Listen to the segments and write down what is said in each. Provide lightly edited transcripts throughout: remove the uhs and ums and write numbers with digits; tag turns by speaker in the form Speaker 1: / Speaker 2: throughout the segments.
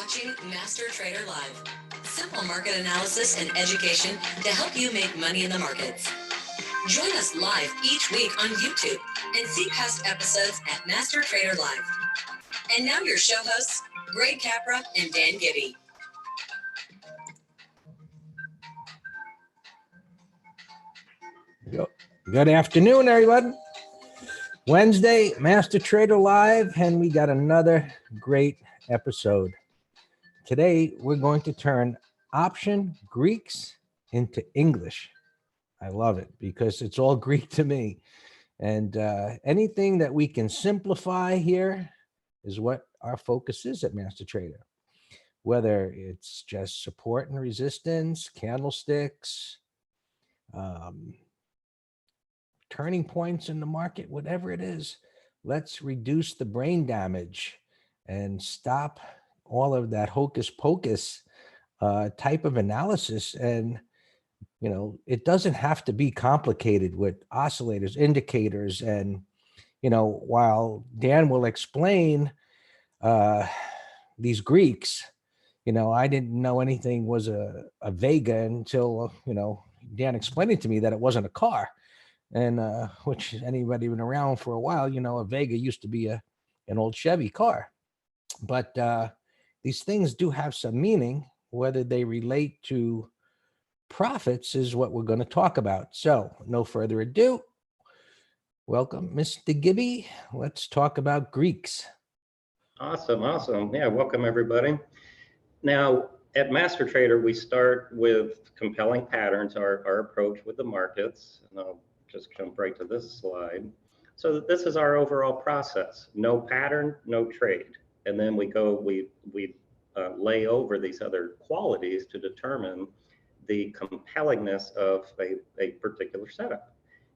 Speaker 1: watching Master Trader Live. Simple market analysis and education to help you make money in the markets. Join us live each week on YouTube and see past episodes at Master Trader Live. And now your show hosts, Greg Capra and Dan Gibby.
Speaker 2: Good afternoon, everyone. Wednesday, Master Trader Live, and we got another great episode. Today, we're going to turn option Greeks into English. I love it because it's all Greek to me. And anything that we can simplify here is what our focus is at Master Trader. Whether it's just support and resistance, candlesticks, turning points in the market, whatever it is, let's reduce the brain damage and stop all of that hocus pocus type of analysis. And, you know, it doesn't have to be complicated with oscillators, indicators. And, you know, while Dan will explain these Greeks, you know, I didn't know anything was a Vega until, you know, Dan explained it to me that it wasn't a car. And which anybody been around for a while, you know, a Vega used to be an old Chevy car. But these things do have some meaning. Whether they relate to profits is what we're going to talk about. So no further ado, welcome, Mr. Gibby. Let's talk about Greeks.
Speaker 3: Awesome. Yeah, welcome everybody. Now, at Master Trader, we start with compelling patterns, our approach with the markets. And I'll just jump right to this slide. So this is our overall process. No pattern, no trade. And then we lay over these other qualities to determine the compellingness of a particular setup.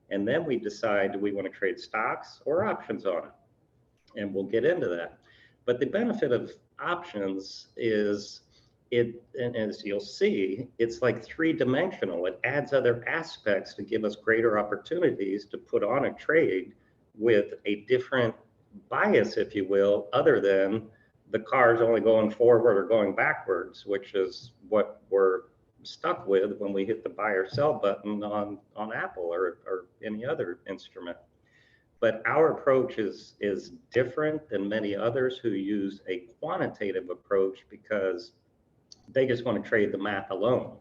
Speaker 3: And then we decide, do we want to trade stocks or options on it? And we'll get into that. But the benefit of options is and as you'll see, it's like three-dimensional. It adds other aspects to give us greater opportunities to put on a trade with a different bias, if you will, other than the car's only going forward or going backwards, which is what we're stuck with when we hit the buy or sell button on Apple or any other instrument. But our approach is different than many others who use a quantitative approach because they just want to trade the math alone.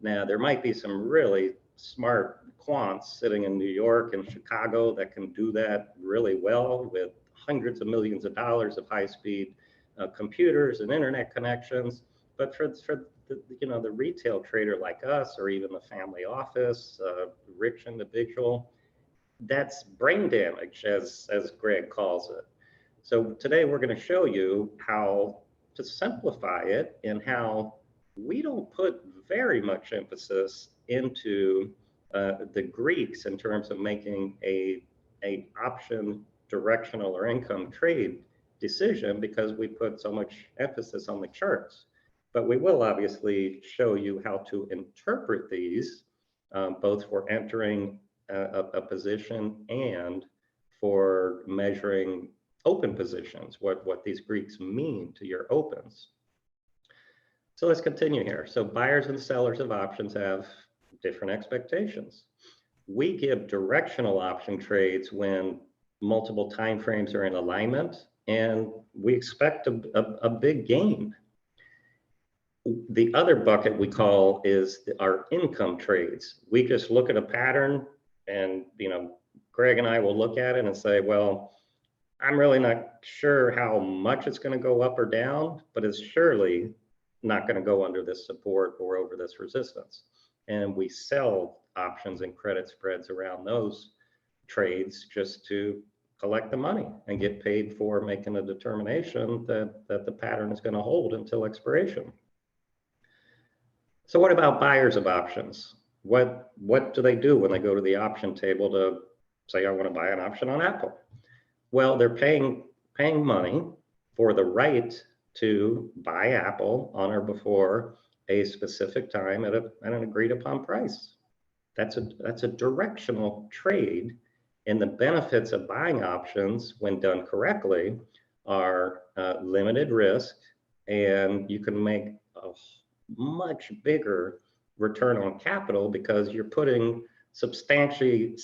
Speaker 3: Now, there might be some really smart quants sitting in New York and Chicago that can do that really well with hundreds of millions of dollars of high-speed computers and internet connections. But for the retail trader like us, or even the family office, rich individual, that's brain damage, as Greg calls it. So today we're going to show you how to simplify it and how we don't put very much emphasis into the Greeks in terms of making a option directional or income trade decision because we put so much emphasis on the charts. But we will obviously show you how to interpret these both for entering a position and for measuring open positions, what these Greeks mean to your opens. So let's continue here. So buyers and sellers of options have different expectations. We give directional option trades when multiple time frames are in alignment, and we expect a big gain. The other bucket we call is our income trades. We just look at a pattern, and Greg and I will look at it and say, well, I'm really not sure how much it's going to go up or down, but it's surely not going to go under this support or over this resistance. And we sell options and credit spreads around those trades just to collect the money and get paid for making a determination that the pattern is going to hold until expiration. So what about buyers of options? What do they do when they go to the option table to say, I want to buy an option on Apple? Well, they're paying money for the right to buy Apple on or before a specific time at an agreed upon price. That's a directional trade, and the benefits of buying options when done correctly are limited risk, and you can make a much bigger return on capital because you're putting substantially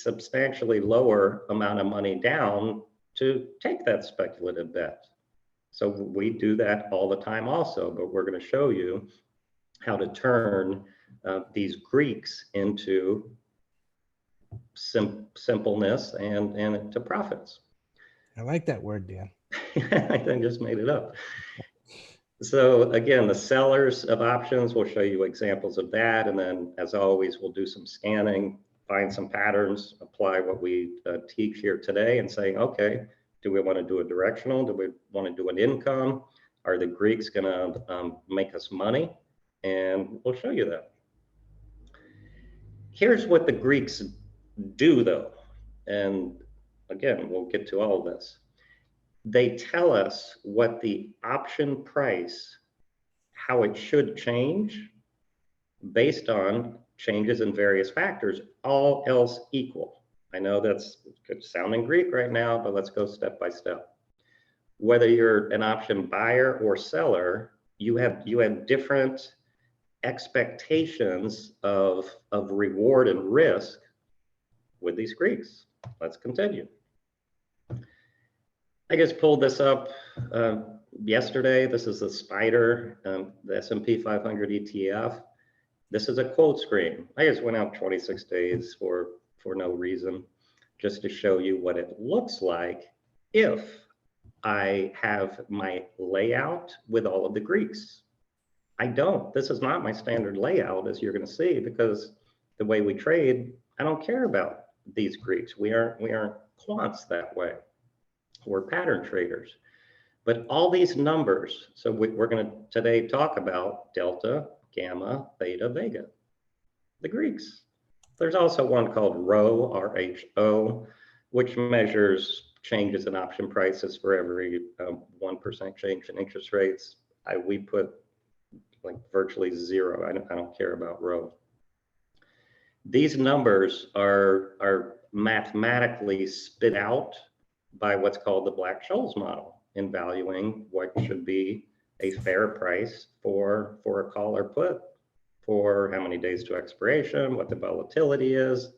Speaker 3: lower amount of money down to take that speculative bet. So we do that all the time also, but we're going to show you how to turn these Greeks into simpleness and to profits.
Speaker 2: I like that word, Dan.
Speaker 3: I just made it up. So again, the sellers of options, we'll show you examples of that. And then as always, we'll do some scanning, find some patterns, apply what we teach here today and saying, okay, do we want to do a directional? Do we want to do an income? Are the Greeks going to make us money? And we'll show you that. Here's what the Greeks do though. And again, we'll get to all of this. They tell us what the option price, how it should change based on changes in various factors, all else equal. I know that's good sounding Greek right now, but let's go step by step. Whether you're an option buyer or seller, you have different expectations of reward and risk with these Greeks. Let's continue. I just pulled this up yesterday. This is the Spider, the S&P 500 ETF. This is a quote screen. I just went out 26 days for no reason, just to show you what it looks like if I have my layout with all of the Greeks. I don't. This is not my standard layout, as you're going to see, because the way we trade, I don't care about these Greeks. We aren't quants that way. We're pattern traders. But all these numbers, so we're going to today talk about delta, gamma, theta, vega, the Greeks. There's also one called rho, R-H-O, which measures changes in option prices for every 1% change in interest rates. We put like virtually zero. I don't care about rho. These numbers are mathematically spit out by what's called the Black-Scholes model in valuing what should be a fair price for a call or put, for how many days to expiration, what the volatility is.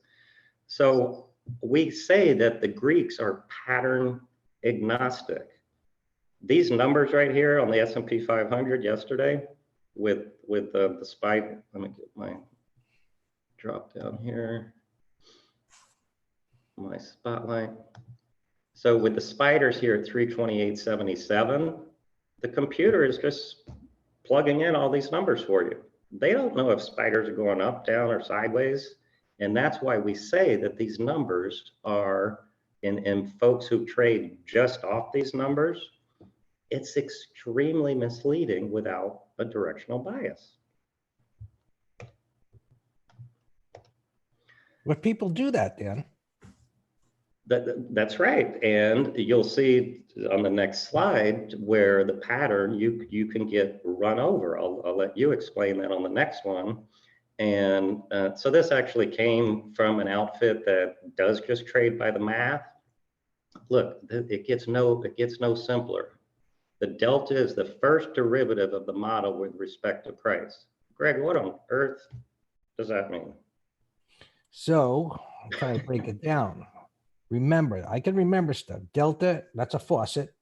Speaker 3: So we say that the Greeks are pattern agnostic. These numbers right here on the S&P 500 yesterday with the spike, let me get my drop down here, my spotlight. So with the spiders here at 328.77, the computer is just plugging in all these numbers for you. They don't know if spiders are going up, down, or sideways. And that's why we say that these numbers are, in folks who trade just off these numbers, it's extremely misleading without a directional bias.
Speaker 2: But people do that, Dan.
Speaker 3: That's right. And you'll see on the next slide where the pattern, you can get run over. I'll let you explain that on the next one. And so this actually came from an outfit that does just trade by the math. Look, it gets no simpler. The delta is the first derivative of the model with respect to price. Greg, what on earth does that mean?
Speaker 2: So I'm trying to break it down. Remember, I can remember stuff. Delta, that's a faucet.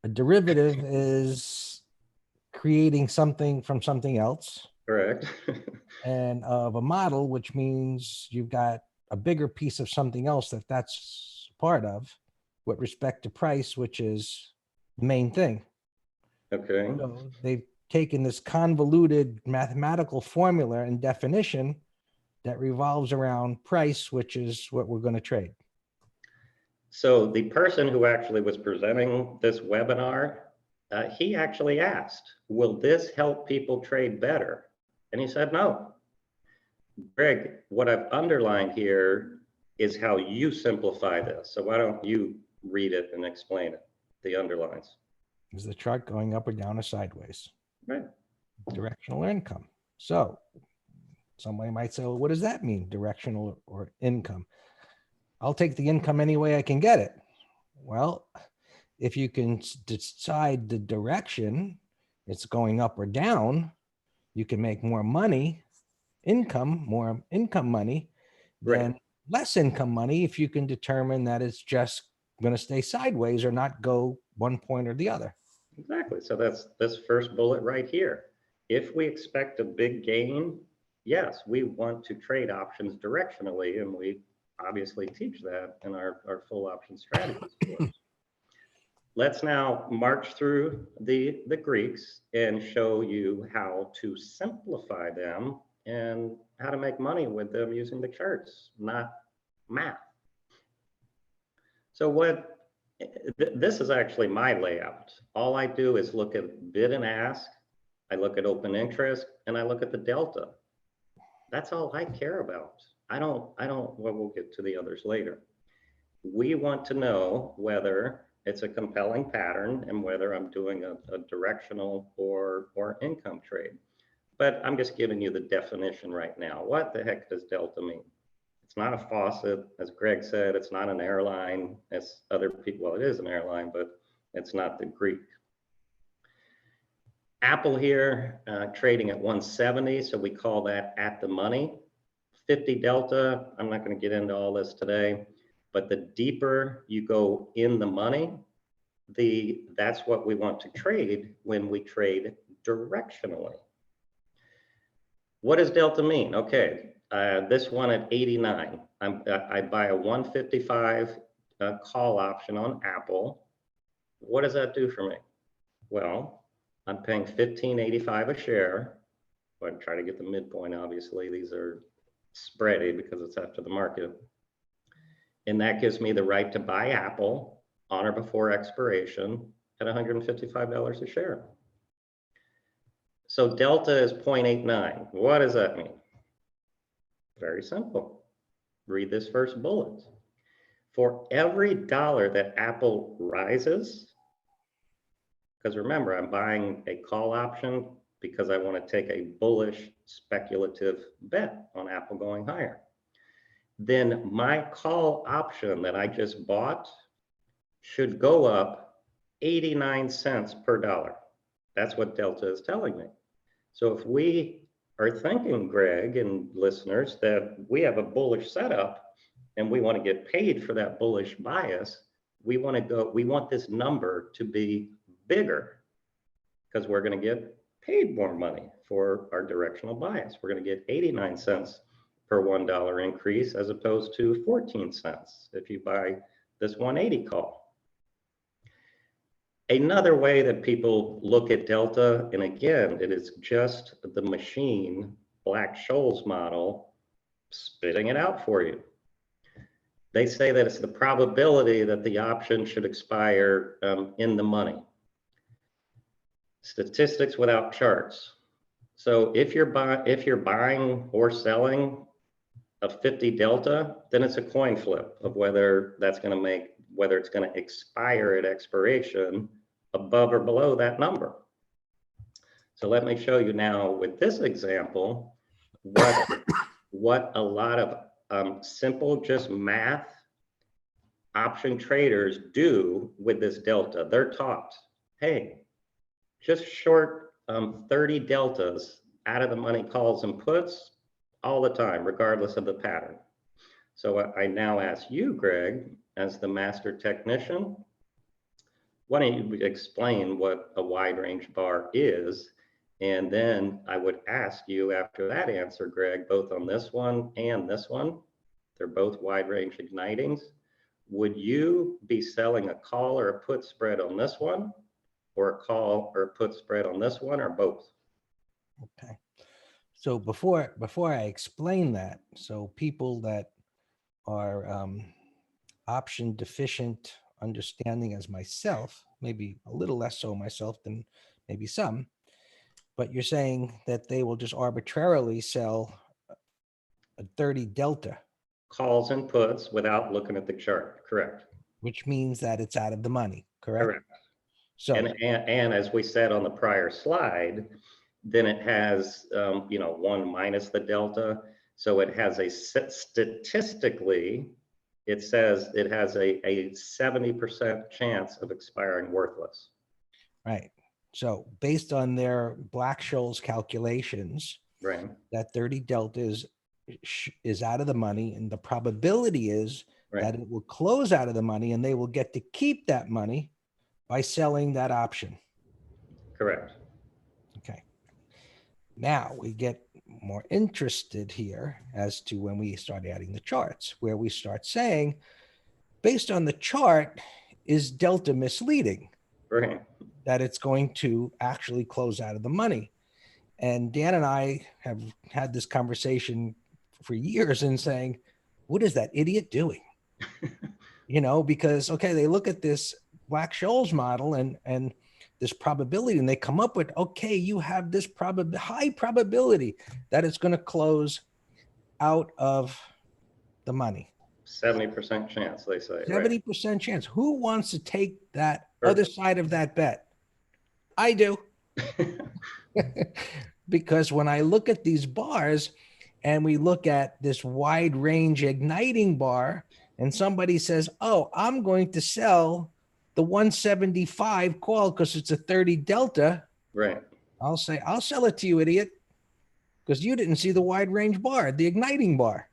Speaker 2: A derivative is creating something from something else.
Speaker 3: Correct.
Speaker 2: And of a model, which means you've got a bigger piece of something else that's part of with respect to price, which is the main thing.
Speaker 3: Okay.
Speaker 2: So they've taken this convoluted mathematical formula and definition that revolves around price, which is what we're going to trade.
Speaker 3: So the person who actually was presenting this webinar, he actually asked, will this help people trade better? And he said, no. Greg, what I've underlined here is how you simplify this. So why don't you read it and explain it, the underlines.
Speaker 2: Is the chart going up or down or sideways?
Speaker 3: Right.
Speaker 2: Directional income. So somebody might say, well, what does that mean, directional or income? I'll take the income any way I can get it. Well, if you can decide the direction, it's going up or down, you can make more money, more income money than
Speaker 3: Right.
Speaker 2: less income money if you can determine that it's just going to stay sideways or not go one point or the other.
Speaker 3: Exactly. So that's this first bullet right here. If we expect a big gain, yes, we want to trade options directionally, and we obviously teach that in our full option strategies course. Let's now march through the Greeks and show you how to simplify them and how to make money with them using the charts, not math. So this is actually my layout. All I do is look at bid and ask, I look at open interest, and I look at the delta. That's all I care about. Well, we'll get to the others later. We want to know whether it's a compelling pattern and whether I'm doing a directional or income trade. But I'm just giving you the definition right now. What the heck does delta mean? It's not a faucet, as Greg said, it's not an airline, as other people, well, it is an airline, but it's not the Greek. Apple here, trading at 170, so we call that at the money. 50 delta, I'm not gonna get into all this today, but the deeper you go in the money, that's what we want to trade when we trade directionally. What does delta mean? Okay, this one at 89, I buy a 155 call option on Apple. What does that do for me? Well, I'm paying $15.85 a share. I try to get the midpoint, obviously. These are spready because it's after the market. And that gives me the right to buy Apple on or before expiration at $155 a share. So delta is 0.89. What does that mean? Very simple. Read this first bullet. For every dollar that Apple rises, because remember, I'm buying a call option because I want to take a bullish speculative bet on Apple going higher, then my call option that I just bought should go up 89 cents per dollar. That's what delta is telling me. So if we are thinking, Greg and listeners, that we have a bullish setup and we want to get paid for that bullish bias, we want this number to be bigger because we're going to get paid more money for our directional bias. We're going to get 89 cents per $1 increase as opposed to 14 cents if you buy this 180 call. Another way that people look at delta, and again, it is just the machine, Black-Scholes model, spitting it out for you. They say that it's the probability that the option should expire in the money. Statistics without charts. So if you're buying or selling a 50 delta, then it's a coin flip of whether it's going to expire at expiration above or below that number. So let me show you now with this example what a lot of simple just math option traders do with this delta. They're taught, hey, just short 30 deltas out of the money calls and puts all the time, regardless of the pattern. So I now ask you, Greg, as the master technician, why don't you explain what a wide range bar is? And then I would ask you after that answer, Greg, both on this one and this one, they're both wide range ignitings. Would you be selling a call or a put spread on this one, or a call or a put spread on this one, or both?
Speaker 2: Okay. So before I explain that, so people that are option deficient understanding as myself, maybe a little less so myself than maybe some, but you're saying that they will just arbitrarily sell a 30 delta.
Speaker 3: Calls and puts without looking at the chart, correct?
Speaker 2: Which means that it's out of the money, correct?
Speaker 3: Correct.
Speaker 2: So,
Speaker 3: and as we said on the prior slide, then it has, one minus the delta. So it has statistically, it says it has a 70% chance of expiring worthless.
Speaker 2: right. So based on their Black-Scholes calculations,
Speaker 3: Right.
Speaker 2: that 30 delta is out of the money, and the probability is
Speaker 3: Right.
Speaker 2: that it will close out of the money and they will get to keep that money by selling that option.
Speaker 3: Correct.
Speaker 2: Okay. Now we get more interested here as to when we start adding the charts, where we start saying, based on the chart, is delta misleading?
Speaker 3: Right.
Speaker 2: That it's going to actually close out of the money. And Dan and I have had this conversation for years and saying, what is that idiot doing? You know, because, okay, they look at this Black-Scholes model and this probability, and they come up with, okay, you have this high probability that it's going to close out of the money.
Speaker 3: 70% chance, they say.
Speaker 2: 70% chance. Who wants to take that
Speaker 3: Sure.
Speaker 2: other side of that bet? I do. Because when I look at these bars and we look at this wide range igniting bar, and somebody says, oh, I'm going to sell the 175 call because it's a 30 delta.
Speaker 3: Right.
Speaker 2: I'll say, I'll sell it to you, idiot, because you didn't see the wide range bar, the igniting bar.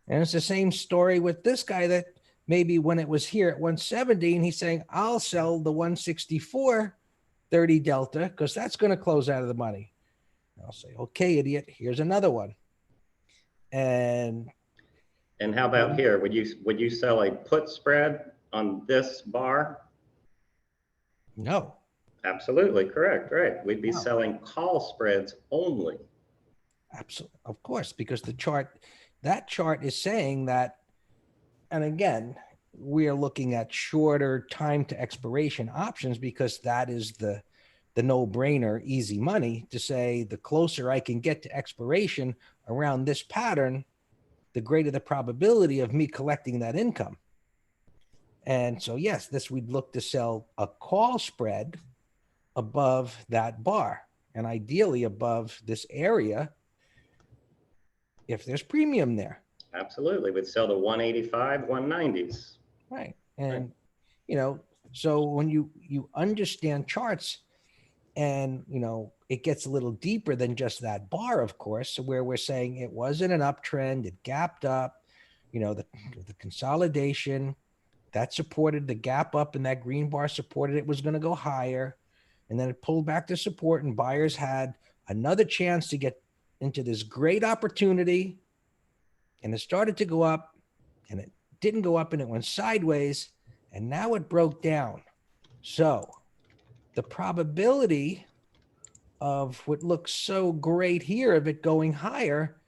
Speaker 2: And it's the same story with this guy that maybe when it was here at 170, and he's saying, I'll sell the 164 30 delta because that's going to close out of the money. I'll say, okay, idiot, here's another one. And
Speaker 3: how about here? Would you sell a put spread on this bar?
Speaker 2: no.
Speaker 3: Absolutely correct. Right. We'd be
Speaker 2: No.
Speaker 3: selling call spreads only.
Speaker 2: Absolutely, of course, because that chart is saying that, and again, we are looking at shorter time to expiration options because that is the no-brainer, easy money to say the closer I can get to expiration around this pattern, the greater the probability of me collecting that income. And so, yes, this we'd look to sell a call spread above that bar and ideally above this area if there's premium there.
Speaker 3: Absolutely. We'd sell the 185, 190s.
Speaker 2: Right. And, you know, so when you understand charts and, you know, it gets a little deeper than just that bar, of course, where we're saying it wasn't an uptrend, it gapped up, you know, the consolidation that supported the gap up, and that green bar supported it was going to go higher. And then it pulled back to support, and buyers had another chance to get into this great opportunity. And it started to go up, and it didn't go up, and it went sideways, and now it broke down. So the probability of what looks so great here of it going higher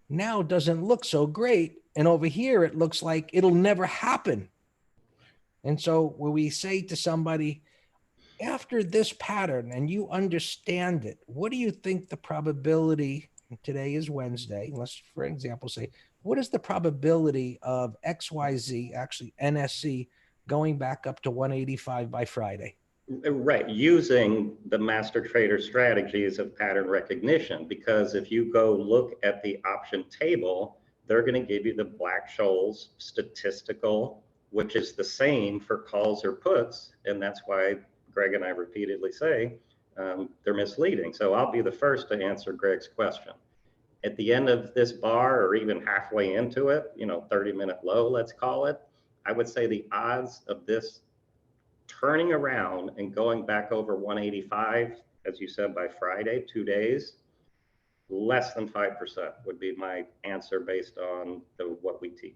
Speaker 2: now doesn't look so great. And over here, it looks like it'll never happen. And so when we say to somebody, after this pattern and you understand it, what do you think the probability, today is Wednesday, let's, for example, say, what is the probability of XYZ, actually NSC, going back up to 185 by Friday?
Speaker 3: Right, using the master trader strategies of pattern recognition, because if you go look at the option table, they're going to give you the Black-Scholes statistical, which is the same for calls or puts, and that's why Greg and I repeatedly say they're misleading. So I'll be the first to answer Greg's question. At the end of this bar, or even halfway into it, you know, 30-minute low, let's call it, I would say the odds of this turning around and going back over 185, as you said, by Friday, 2 days, less than 5% would be my answer based on what we teach.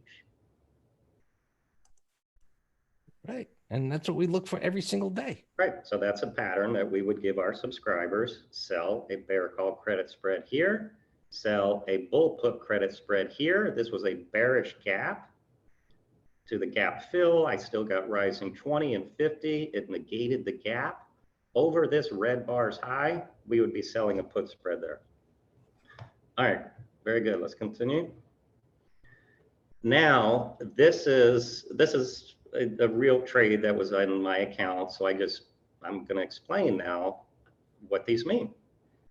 Speaker 2: Right. And that's what we look for every single day.
Speaker 3: Right. So that's a pattern that we would give our subscribers. Sell a bear call credit spread here, sell a bull put credit spread here. This was a bearish gap to the gap fill. I still got rising 20 and 50. It negated the gap. Over this red bar's high, we would be selling a put spread there. All right, very good. Let's continue. Now, this is a real trade that was on my account. So I'm going to explain now what these mean.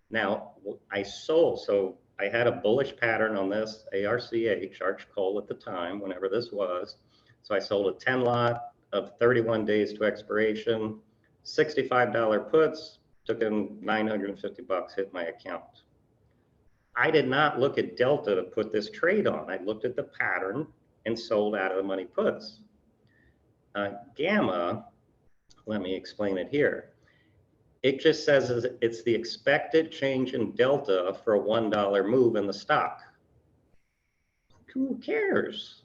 Speaker 3: Now, I sold, so I had a bullish pattern on this ARCH, Arch Coal at the time, whenever this was. So I sold a 10 lot of 31 days to expiration. $65 puts, took in 950 bucks, hit my account. I did not look at delta to put this trade on. I looked at the pattern and sold out of the money puts. Gamma, let me explain it here. It just says it's the expected change in delta for a $1 move in the stock. Who cares?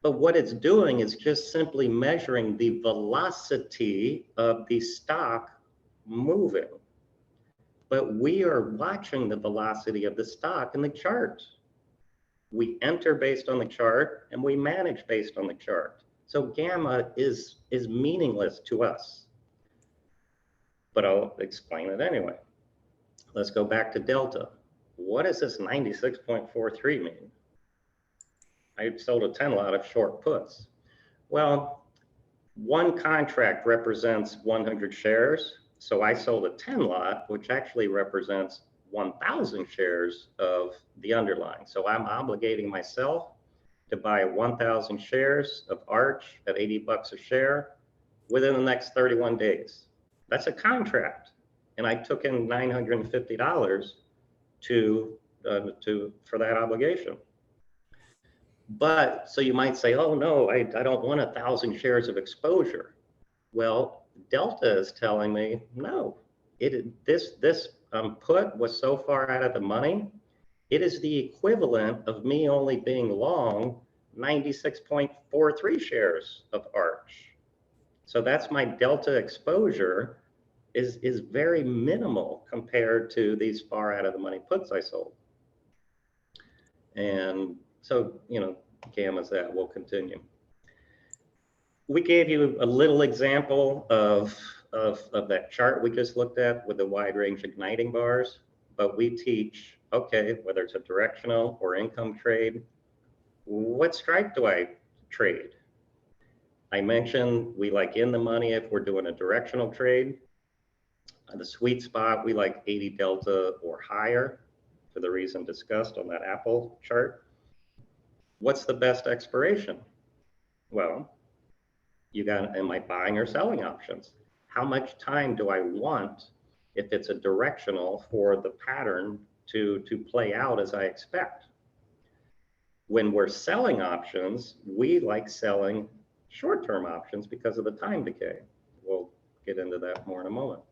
Speaker 3: But what it's doing is just simply measuring the velocity of the stock moving. But we are watching the velocity of the stock in the chart. We enter based on the chart and we manage based on the chart. So gamma is meaningless to us. But I'll explain it anyway. Let's go back to delta. What does this 96.43 mean? I sold a 10 lot of short puts. Well, one contract represents 100 shares. So I sold a 10 lot, which actually represents 1,000 shares of the underlying. So I'm obligating myself to buy 1,000 shares of Arch at 80 bucks a share within the next 31 days. That's a contract. And I took in $950 for that obligation. But so you might say, oh no, I don't want 1,000 shares of exposure. Well, Delta is telling me, no, this put was so far out of the money, it is the equivalent of me only being long 96.43 shares of Arch. So that's my Delta exposure is very minimal compared to these far out of the money puts I sold. And so, you know, gamma's that. We'll continue. We gave you a little example of that chart we just looked at with the wide range igniting bars, but we teach, okay, whether it's a directional or income trade, what strike do I trade? I mentioned we like in the money if we're doing a directional trade. The sweet spot, we like 80 delta or higher for the reason discussed on that Apple chart. What's the best expiration? Well, you got, am I buying or selling options? How much time do I want if it's a directional for the pattern to play out as I expect? When we're selling options, we like selling short-term options because of the time decay. We'll get into that more in a moment.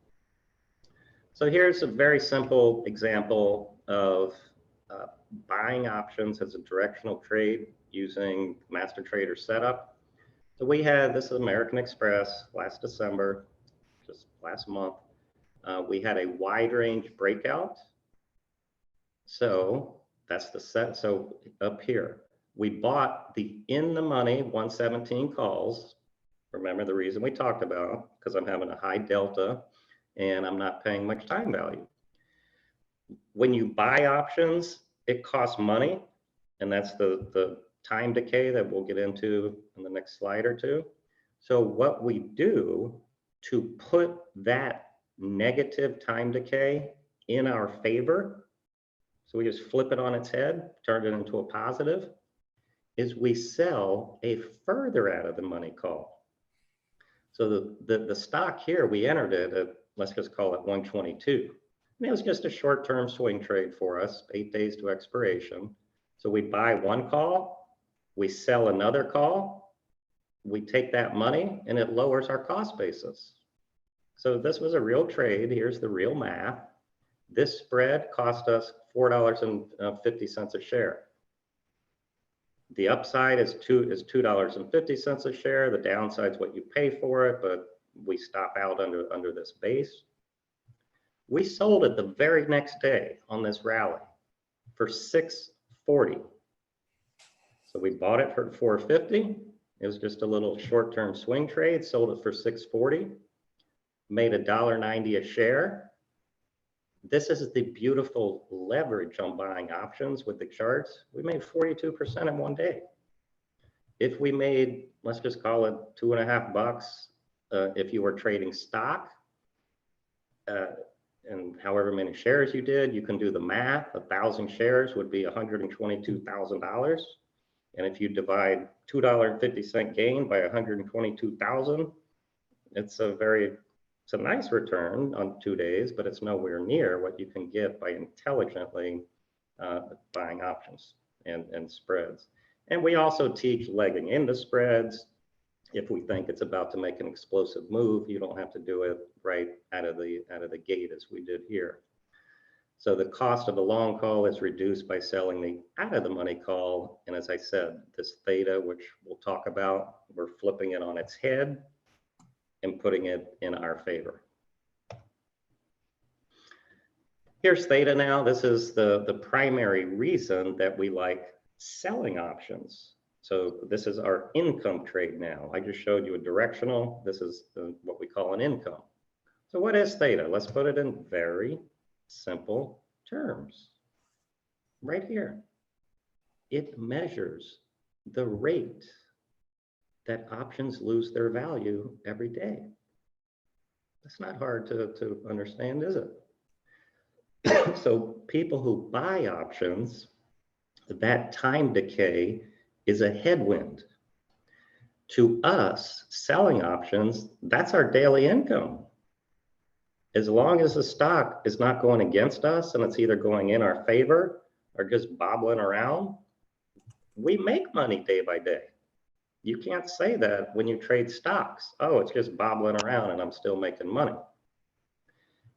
Speaker 3: So here's a very simple example of buying options as a directional trade using master trader setup. So we had, this is American Express last December, just last month. We had a wide range breakout. So that's the set. So up here, we bought the in the money 117 calls. Remember the reason we talked about, because I'm having a high delta and I'm not paying much time value. When you buy options, it costs money, and that's the time decay that we'll get into in the next slide or two. So what we do to put that negative time decay in our favor, so we just flip it on its head, turn it into a positive, is we sell a further out of the money call. So the stock here, we entered it at, let's just call it 122. And it was just a short-term swing trade for us, 8 days to expiration. So we buy one call, we sell another call, we take that money, and it lowers our cost basis. So this was a real trade. Here's the real math. This spread cost us $4.50 a share. The upside is $2.50 a share. The downside is what you pay for it, but we stop out under this base. We sold it the very next day on this rally for $6.40. So we bought it for $4.50. It was just a little short-term swing trade, sold it for $6.40, made $1.90 a share. This is the beautiful leverage on buying options with the charts. We made 42% in one day. If we made, let's just call it $2.50, if you were trading stock, and however many shares you did, you can do the math. 1,000 shares would be $122,000. And if you divide $2.50 gain by 122,000, it's a very It's a nice return on 2 days, but it's nowhere near what you can get by intelligently buying options and spreads. And we also teach legging into spreads. If we think it's about to make an explosive move, you don't have to do it right out of the gate as we did here. So the cost of the long call is reduced by selling the out of the money call. And as I said, this theta, which we'll talk about, we're flipping it on its head and putting it in our favor. Here's theta now. This is the primary reason that we like selling options. So this is our income trade now. I just showed you a directional. This is what we call an income. So what is theta? Let's put it in very simple terms. Right here. It measures the rate that options lose their value every day. That's not hard to understand, is it? So people who buy options, that time decay is a headwind. To us, selling options, that's our daily income. As long as the stock is not going against us and it's either going in our favor or just bobbling around, we make money day by day. You can't say that when you trade stocks. Oh, it's just bobbling around and I'm still making money.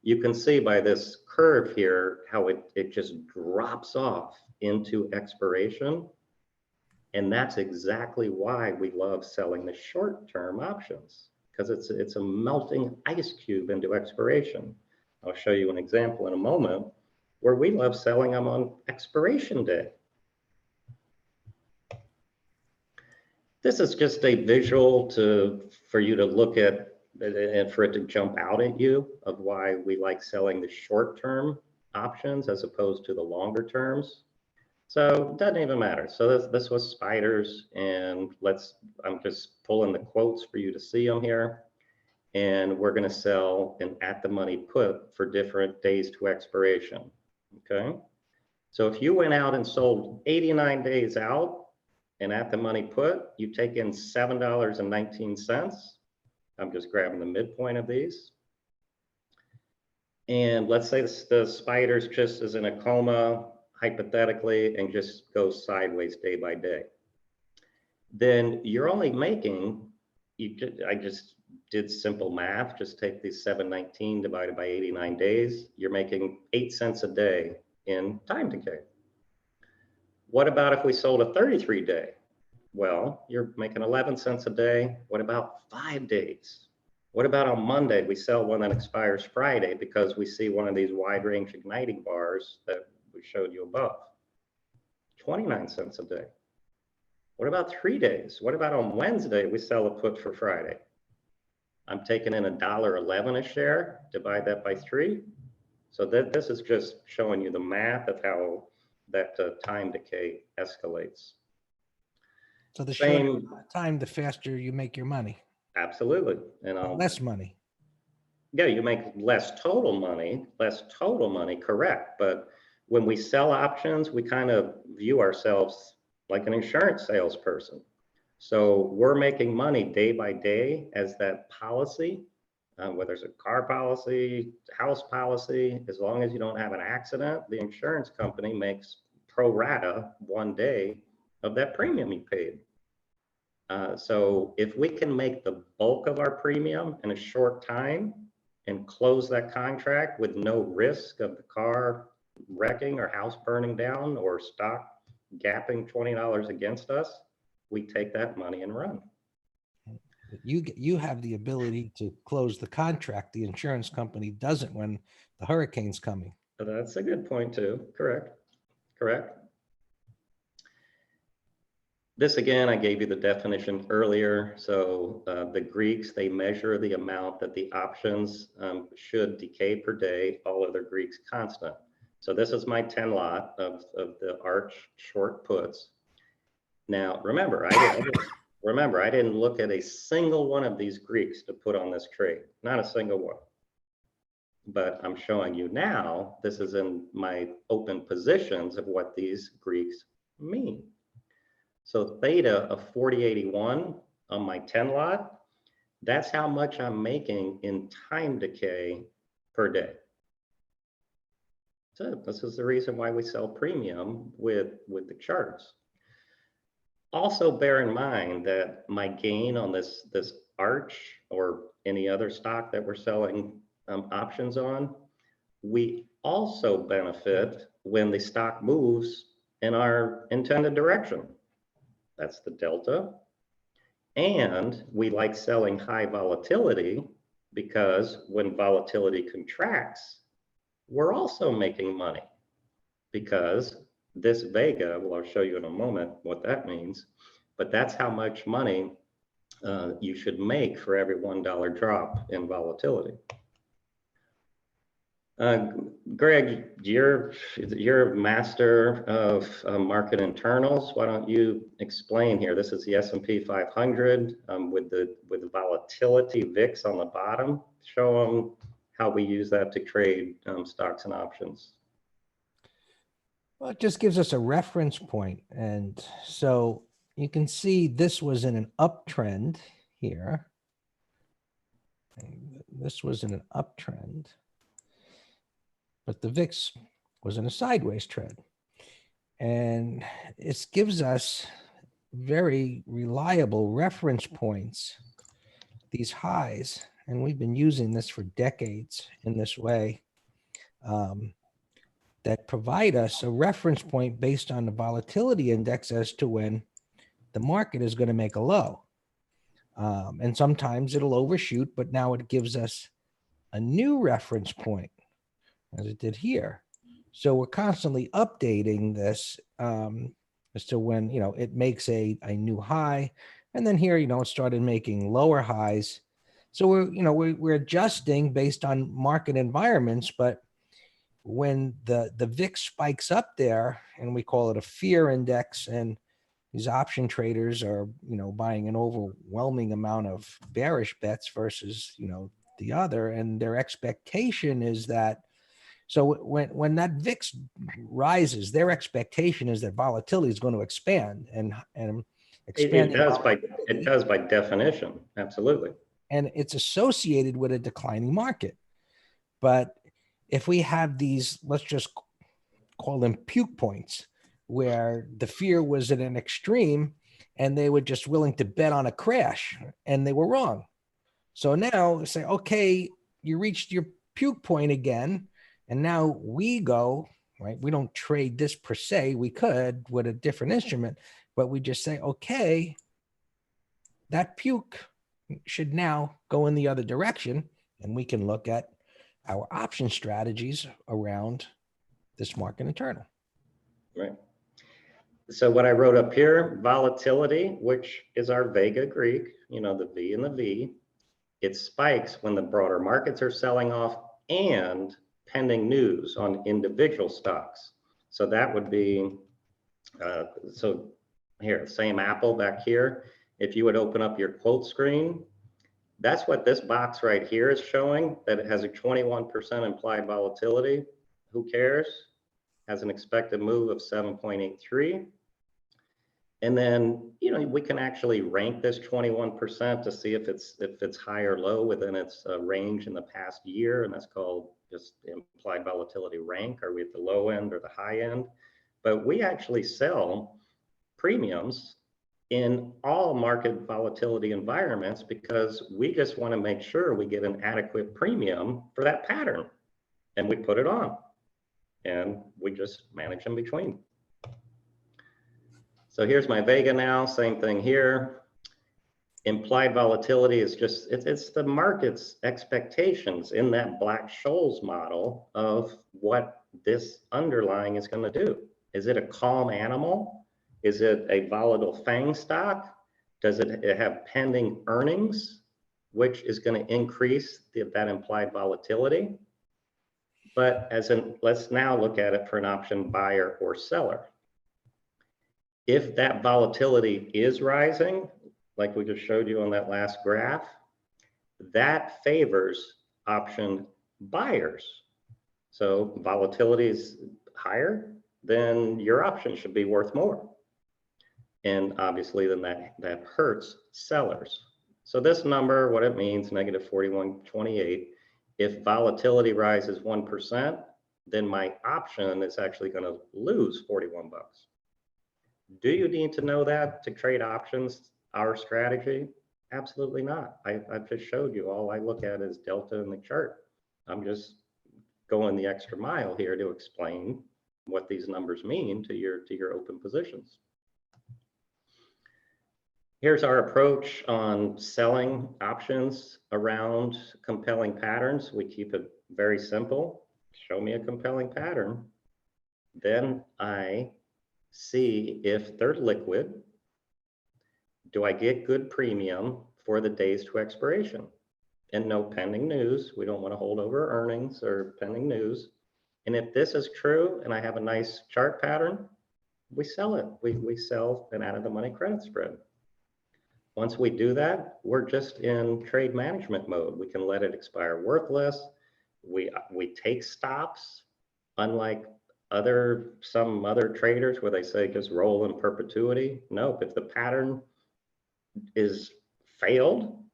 Speaker 3: You can see by this curve here how it just drops off into expiration. And that's exactly why we love selling the short-term options, because it's a melting ice cube into expiration. I'll show you an example in a moment where we love selling them on expiration day. This is just a visual for you to look at and for it to jump out at you of why we like selling the short-term options as opposed to the longer terms. So it doesn't even matter. So this was spiders, and I'm just pulling the quotes for you to see them here. And we're going to sell an at the money put for different days to expiration. Okay. So if you went out and sold 89 days out and at the money put, you take in $7.19. I'm just grabbing the midpoint of these. And let's say the spiders just is in a coma, hypothetically, and just goes sideways day by day. Then you're only making, I just did simple math, just take these 719 divided by 89 days, you're making 8 cents a day in time decay. What about if we sold a 33 day? Well, you're making 11 cents a day. What about 5 days? What about on Monday? We sell one that expires Friday because we see one of these wide range igniting bars that we showed you above. 29 cents a day. What about 3 days? What about on Wednesday? We sell a put for Friday. I'm taking in $1.11 a share, divide that by 3. So this is just showing you the math of how that time decay escalates.
Speaker 2: So the shorter time, the faster you make your money.
Speaker 3: Absolutely. And
Speaker 2: less money.
Speaker 3: Yeah, you make less total money, correct. But when we sell options, we kind of view ourselves like an insurance salesperson. So we're making money day by day as that policy, whether it's a car policy, house policy, as long as you don't have an accident, the insurance company makes pro rata 1 day of that premium you paid. So if we can make the bulk of our premium in a short time and close that contract with no risk of the car wrecking or house burning down or stock gapping $20 against us, we take that money and run.
Speaker 2: You have the ability to close the contract. The insurance company doesn't when the hurricane's coming.
Speaker 3: That's a good point too. Correct. This again, I gave you the definition earlier. So the Greeks, they measure the amount that the options should decay per day, all other Greeks constant. So this is my 10 lot of the arch short puts. Now, remember, I didn't look at a single one of these Greeks to put on this trade, not a single one. But I'm showing you now, this is in my open positions of what these Greeks mean. So theta of 4081 on my 10 lot, That's how much I'm making in time decay per day. So this is the reason why we sell premium with the charts. Also bear in mind that my gain on this arch or any other stock that we're selling options on, we also benefit when the stock moves in our intended direction. That's the delta. And we like selling high volatility because when volatility contracts, we're also making money because this Vega, well, I'll show you in a moment what that means, but that's how much money you should make for every $1 drop in volatility. Greg, you're a master of market internals. Why don't you explain here? This is the S&P 500 with the volatility VIX on the bottom. Show them how we use that to trade stocks and options.
Speaker 2: Well, it just gives us a reference point. And so you can see this was in an uptrend here. This was in an uptrend, but the VIX was in a sideways trend. And it gives us very reliable reference points, these highs. And we've been using this for decades in this way. That provide us a reference point based on the volatility index as to when the market is going to make a low. And sometimes it'll overshoot, but now it gives us a new reference point as it did here. So we're constantly updating this as to when, it makes a new high. And then here, it started making lower highs. So we're adjusting based on market environments, but when the VIX spikes up there, and we call it a fear index, and these option traders are, buying an overwhelming amount of bearish bets versus, the other, and their expectation is that, so when that VIX rises, their expectation is that volatility is going to expand and expand.
Speaker 3: It does by definition, absolutely.
Speaker 2: And it's associated with a declining market. But if we have these, let's just call them puke points, where the fear was at an extreme and they were just willing to bet on a crash and they were wrong. So now say, okay, you reached your puke point again. And now we go, right? We don't trade this per se. We could with a different instrument, but we just say, okay, that puke should now go in the other direction. And we can look at our option strategies around this market internal.
Speaker 3: Right. So what I wrote up here, volatility, which is our Vega Greek, the V and the V, it spikes when the broader markets are selling off and pending news on individual stocks. So that would be, so here, same Apple back here. If you would open up your quote screen, that's what this box right here is showing, that it has a 21% implied volatility. Who cares? Has an expected move of 7.83. And then, we can actually rank this 21% to see if it's high or low within its range in the past year. And that's called just implied volatility rank. Are we at the low end or the high end? But we actually sell premiums in all market volatility environments because we just want to make sure we get an adequate premium for that pattern. And we put it on and we just manage in between. So here's my Vega now, same thing here. Implied volatility is just, it's the market's expectations in that Black-Scholes model of what this underlying is going to do. Is it a calm animal? Is it a volatile FANG stock? Does it have pending earnings, which is going to increase that implied volatility? But let's now look at it for an option buyer or seller. If that volatility is rising, like we just showed you on that last graph, that favors option buyers. So volatility is higher, then your option should be worth more. And obviously then that hurts sellers. So this number, what it means, negative 41.28, if volatility rises 1%, then my option is actually going to lose 41 bucks. Do you need to know that to trade options, our strategy? Absolutely not. I've just showed you. All I look at is delta in the chart. I'm just going the extra mile here to explain what these numbers mean to your open positions. Here's our approach on selling options around compelling patterns. We keep it very simple. Show me a compelling pattern. Then I see if they're liquid. Do I get good premium for the days to expiration? And no pending news. We don't want to hold over earnings or pending news. And if this is true and I have a nice chart pattern, we sell it. We sell an out of the money credit spread. Once we do that, we're just in trade management mode. We can let it expire worthless. We take stops, unlike some other traders where they say just roll in perpetuity. Nope, if the pattern is failed,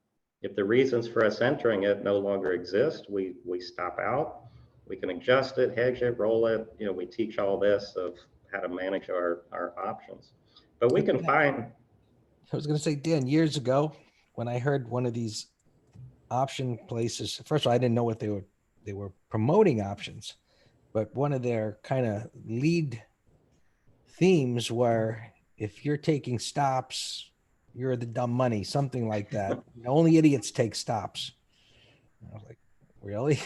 Speaker 3: if the reasons for us entering it no longer exist, we stop out. We can adjust it, hedge it, roll it. You know, we teach all this of how to manage our options. But we can find.
Speaker 2: I was going to say, Dan, years ago, when I heard one of these option places, first of all, I didn't know what they were promoting options, but one of their kind of lead themes were, if you're taking stops, you're the dumb money, something like that. Only idiots take stops. And I was like, really?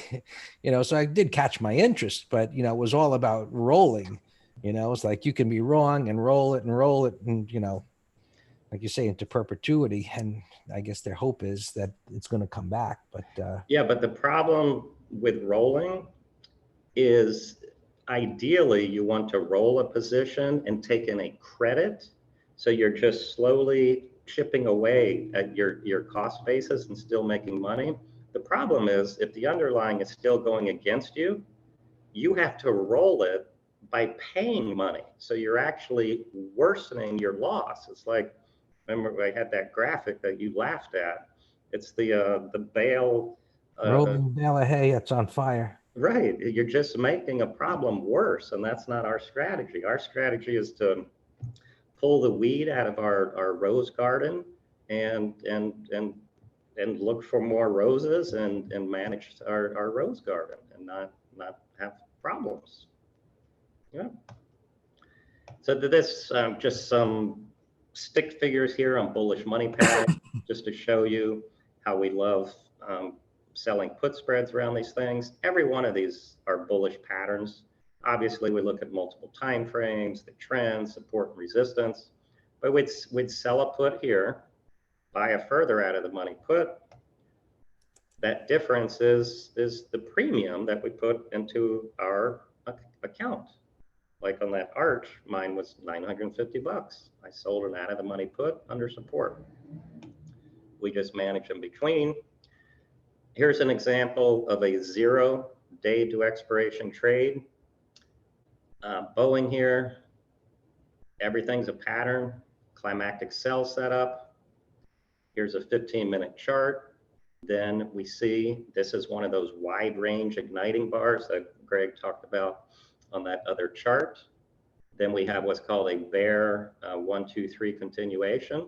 Speaker 2: So I did catch my interest, but, it was all about rolling. It's like you can be wrong and roll it, and, like you say, into perpetuity. And I guess their hope is that it's going to come back. But
Speaker 3: yeah, but the problem with rolling is ideally you want to roll a position and take in a credit. So you're just slowly chipping away at your cost basis and still making money. The problem is if the underlying is still going against you, you have to roll it by paying money. So you're actually worsening your loss. It's like, remember I had that graphic that you laughed at. It's the bale.
Speaker 2: Rolling bale of hay that's on fire.
Speaker 3: Right. You're just making a problem worse. And that's not our strategy. Our strategy is to pull the weed out of our rose garden and look for more roses and manage our rose garden and not have problems. Yeah. So this just some stick figures here on bullish money pattern, just to show you how we love selling put spreads around these things. Every one of these are bullish patterns. Obviously, we look at multiple time frames, the trends, support and resistance. But we'd sell a put here, buy a further out of the money put. That difference is the premium that we put into our account. Like on that arch, mine was 950 bucks. I sold an out of the money put under support. We just manage in between. Here's an example of a 0-day to expiration trade. Boeing here, everything's a pattern, climactic sell setup. Here's a 15-minute chart. Then we see this is one of those wide range igniting bars that Greg talked about on that other chart. Then we have what's called a bear 1, 2, 3 continuation.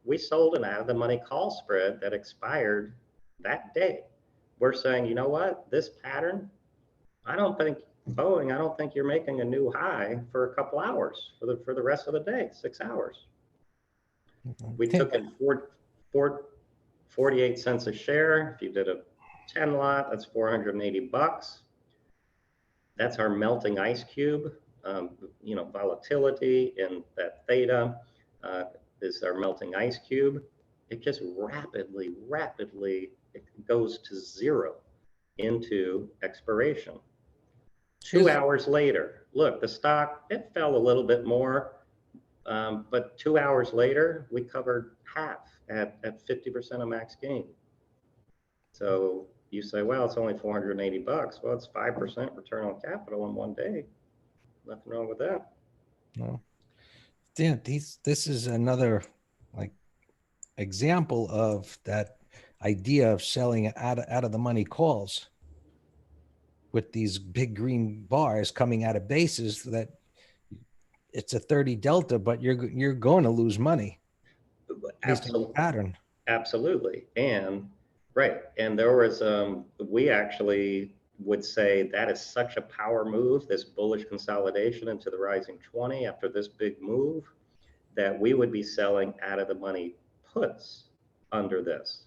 Speaker 3: We sold an out of the money call spread that expired that day. We're saying, you know what, this pattern, I don't think you're making a new high for a couple hours for the rest of the day, 6 hours. We took in 48 cents a share. If you did a 10 lot, that's 480 bucks. That's our melting ice cube. Volatility and that theta is our melting ice cube. It just rapidly, it goes to 0 into expiration. 2 hours later, look, the stock, it fell a little bit more, but 2 hours later, we covered half at 50% of max gain. So you say, well, it's only 480 bucks. Well, it's 5% return on capital in one day. Nothing wrong with that.
Speaker 2: No. Yeah, this is another like example of that idea of selling out of the money calls with these big green bars coming out of bases that it's a 30 delta, but you're going to lose money based on the pattern.
Speaker 3: Absolutely. And right. And there was, we actually would say that is such a power move, this bullish consolidation into the rising 20 after this big move, that we would be selling out of the money puts under this.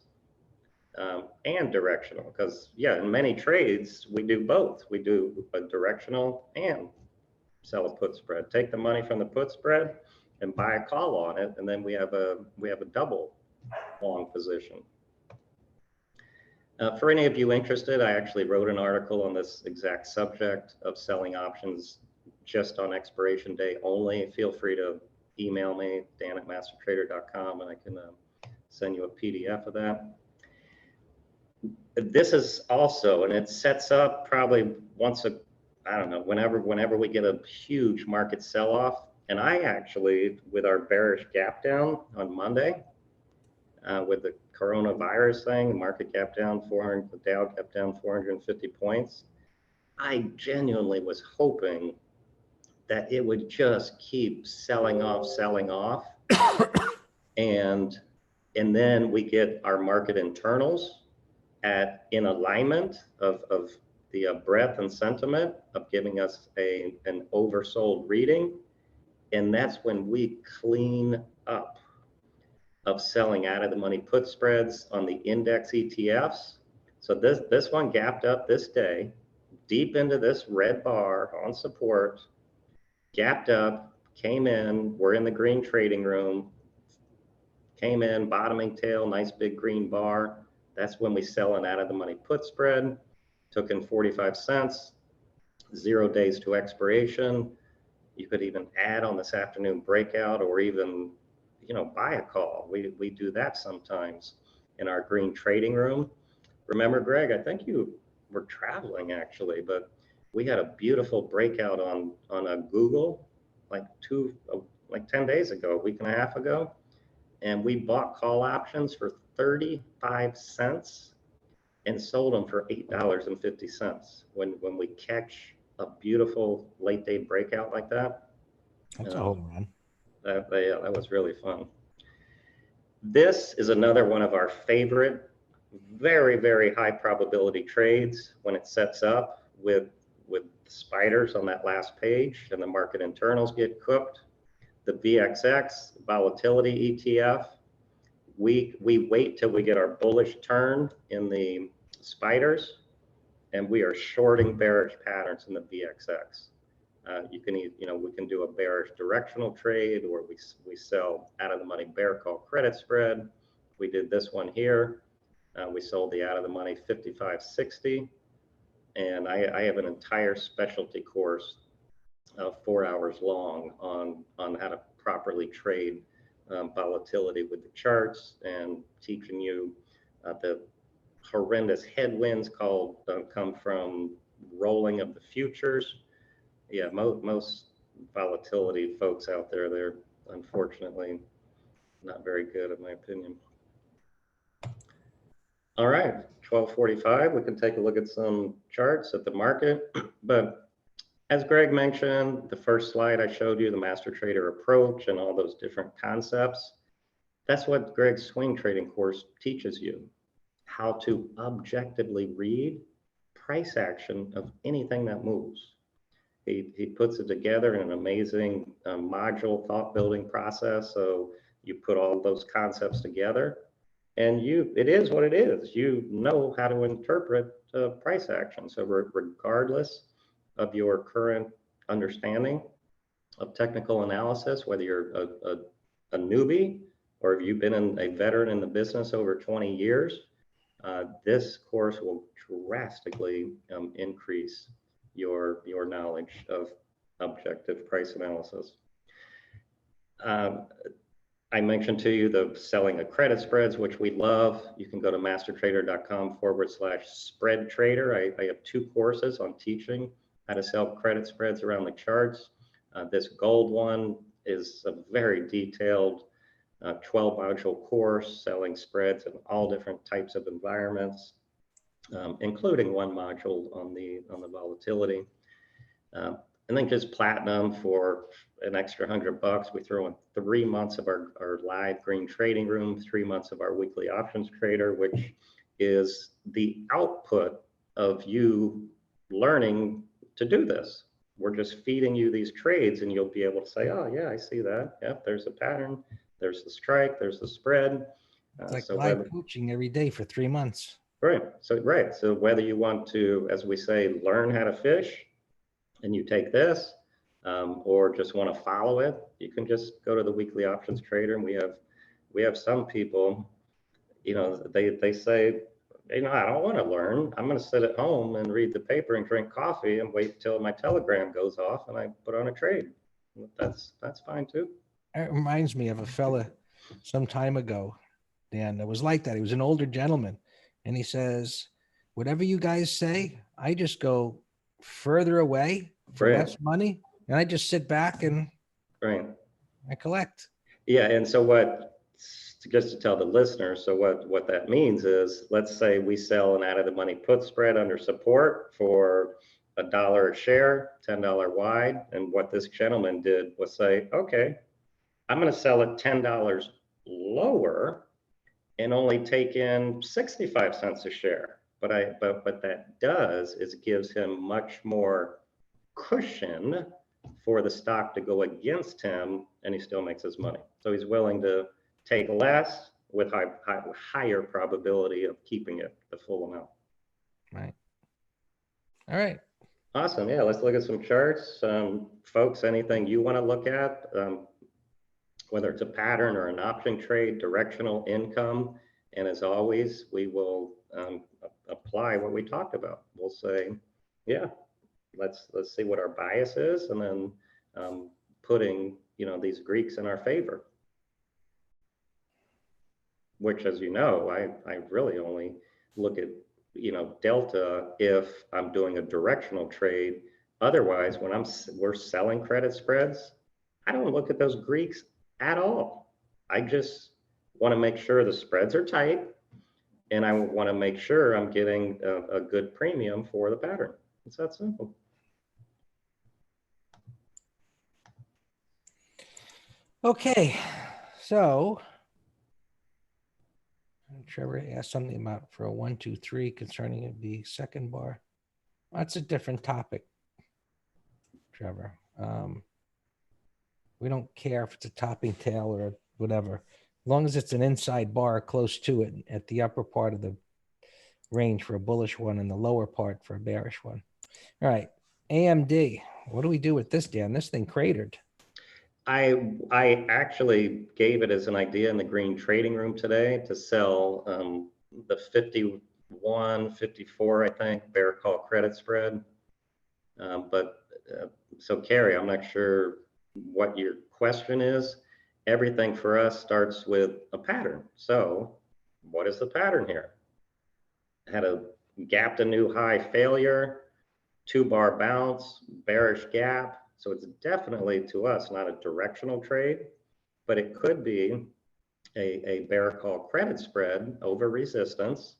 Speaker 3: And directional, because yeah, in many trades, we do both. We do a directional and sell a put spread. Take the money from the put spread and buy a call on it, and then we have a double long position. For any of you interested, I actually wrote an article on this exact subject of selling options just on expiration day only. Feel free to email me, dan@mastertrader.com, and I can send you a PDF of that. This is also, and it sets up probably once a, I don't know, whenever we get a huge market sell-off. And I actually, with our bearish gap down on Monday, with the coronavirus thing, the market gap down 400, the Dow gap down 450 points. I genuinely was hoping that it would just keep selling off, and then we get our market internals in alignment of the breadth and sentiment of giving us an oversold reading, and that's when we clean up of selling out of the money put spreads on the index ETFs. So this one gapped up this day, deep into this red bar on support, gapped up, came in, we're in the green trading room, came in, bottoming tail, nice big green bar. That's when we sell an out of the money put spread, took in 45 cents, 0 days to expiration. You could even add on this afternoon breakout, or even, you know, buy a call. We do that sometimes in our green trading room. Remember, Greg, I think you were traveling actually, but we had a beautiful breakout on a Google like 10 days ago, a week and a half ago. And we bought call options for 35 cents and sold them for $8.50 when we catch a beautiful late day breakout like that.
Speaker 2: That's a home run.
Speaker 3: That was really fun. This is another one of our favorite, very, very high probability trades when it sets up with spiders on that last page and the market internals get cooked. The VXX, Volatility ETF, we wait till we get our bullish turn in the spiders, and we are shorting bearish patterns in the VXX. We can do a bearish directional trade, or we sell out of the money bear call credit spread. We did this one here. We sold the out of the money 55.60, and I have an entire specialty course 4 hours long on how to properly trade volatility with the charts, and teaching you the horrendous headwinds come from rolling of the futures. Yeah, most volatility folks out there, they're unfortunately not very good in my opinion. All right, 12:45, we can take a look at some charts at the market. But as Greg mentioned, the first slide I showed you, the master trader approach and all those different concepts, that's what Greg's swing trading course teaches you, how to objectively read price action of anything that moves. He puts it together in an amazing module thought building process. So you put all those concepts together, and it is what it is. You know how to interpret price action. So regardless of your current understanding of technical analysis, whether you're a newbie or if you've been a veteran in the business over 20 years, this course will drastically increase your knowledge of objective price analysis. I mentioned to you the selling of credit spreads, which we love. You can go to mastertrader.com/spread trader. I have 2 courses on teaching how to sell credit spreads around the charts. This gold one is a very detailed 12 module course selling spreads in all different types of environments, including one module on the volatility. And then just platinum for an extra $100. We throw in 3 months of our live green trading room, 3 months of our weekly options trader, which is the output of you learning to do this. We're just feeding you these trades and you'll be able to say, oh yeah, I see that. Yep, there's a pattern, there's the strike, there's the spread.
Speaker 2: It's like
Speaker 3: so
Speaker 2: live coaching every day for 3 months.
Speaker 3: Right. So whether you want to, as we say, learn how to fish, and you take this, or just want to follow it, you can just go to the weekly options trader. And we have some people, they say, I don't want to learn. I'm going to sit at home and read the paper and drink coffee and wait till my telegram goes off and I put on a trade. That's fine too.
Speaker 2: It reminds me of a fella some time ago, Dan, that was like that. He was an older gentleman, and he says, whatever you guys say, I just go further away for less money, and I just sit back and I collect.
Speaker 3: Yeah, and so just to tell the listeners, so what that means is, let's say we sell an out of the money put spread under support for $1 a share, $10 wide, and what this gentleman did was say, okay, I'm going to sell it $10 lower and only take in 65 cents a share. But what that does is gives him much more cushion for the stock to go against him, and he still makes his money. So he's willing to take less with higher probability of keeping it the full amount.
Speaker 2: Right. All right.
Speaker 3: Awesome. Yeah, let's look at some charts. Folks, anything you want to look at, whether it's a pattern or an option trade, directional income, and as always, we will apply what we talked about. We'll say, yeah, let's see what our bias is, and then putting these Greeks in our favor. Which, as you know, I really only look at delta if I'm doing a directional trade. Otherwise, when we're selling credit spreads, I don't look at those Greeks at all. I just want to make sure the spreads are tight, and I want to make sure I'm getting a good premium for the pattern. It's that simple.
Speaker 2: Okay, so Trevor asked something about for a 1, 2, 3 concerning the second bar. That's a different topic, Trevor. We don't care if it's a topping tail or whatever, as long as it's an inside bar close to it at the upper part of the range for a bullish one and the lower part for a bearish one. All right, AMD. What do we do with this, Dan? This thing cratered.
Speaker 3: I actually gave it as an idea in the green trading room today to sell the 51, 54, I think, bear call credit spread. So Carrie, I'm not sure what your question is. Everything for us starts with a pattern. So what is the pattern here? Had a gap to new high failure, 2-bar bounce, bearish gap. So it's definitely, to us, not a directional trade, but it could be a bear call credit spread over resistance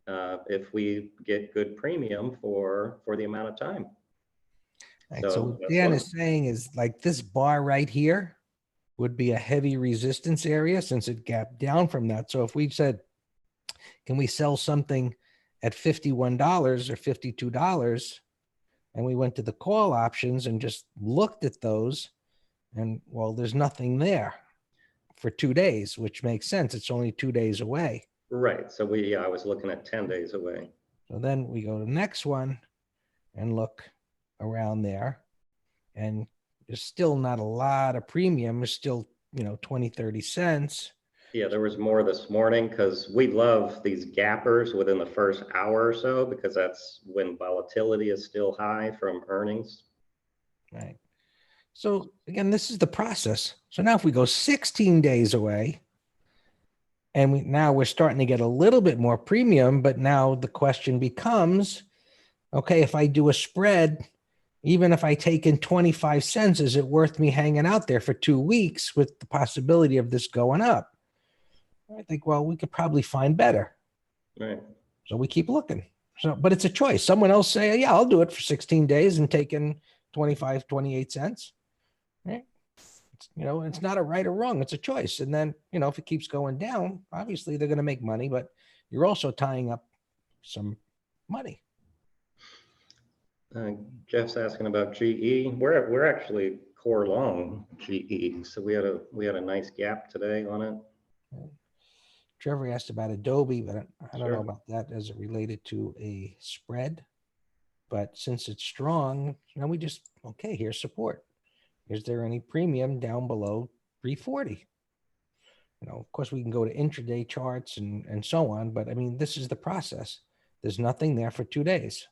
Speaker 3: if we get good premium for the amount of time.
Speaker 2: Right, so what Dan is saying is, like, this bar right here would be a heavy resistance area since it gapped down from that. So if we said, can we sell something at $51 or $52? And we went to the call options and just looked at those, and well, there's nothing there for 2 days, which makes sense. It's only 2 days away.
Speaker 3: Right. So I was looking at 10 days away.
Speaker 2: So then we go to the next one and look around there, and there's still not a lot of premium. There's still, 20, 30 cents.
Speaker 3: Yeah, there was more this morning because we love these gappers within the first hour or so, because that's when volatility is still high from earnings.
Speaker 2: Right. So again, this is the process. So now if we go 16 days away, and now we're starting to get a little bit more premium, but now the question becomes, okay, if I do a spread even if I take in 25 cents, is it worth me hanging out there for 2 weeks with the possibility of this going up? I think, well, we could probably find better.
Speaker 3: Right.
Speaker 2: So we keep looking. So, but it's a choice. Someone else say, yeah, I'll do it for 16 days and take in 25, 28 cents. Right? It's not a right or wrong. It's a choice. And then, if it keeps going down, obviously they're going to make money, but you're also tying up some money.
Speaker 3: Jeff's asking about GE. We're actually core long GE, so we had a nice gap today on it.
Speaker 2: Trevor asked about Adobe, but I don't
Speaker 3: Sure.
Speaker 2: know about that as it related to a spread. But since it's strong, we just, okay, here's support. Is there any premium down below 340? Of course, we can go to intraday charts and so on, but I mean, this is the process. There's nothing there for 2 days.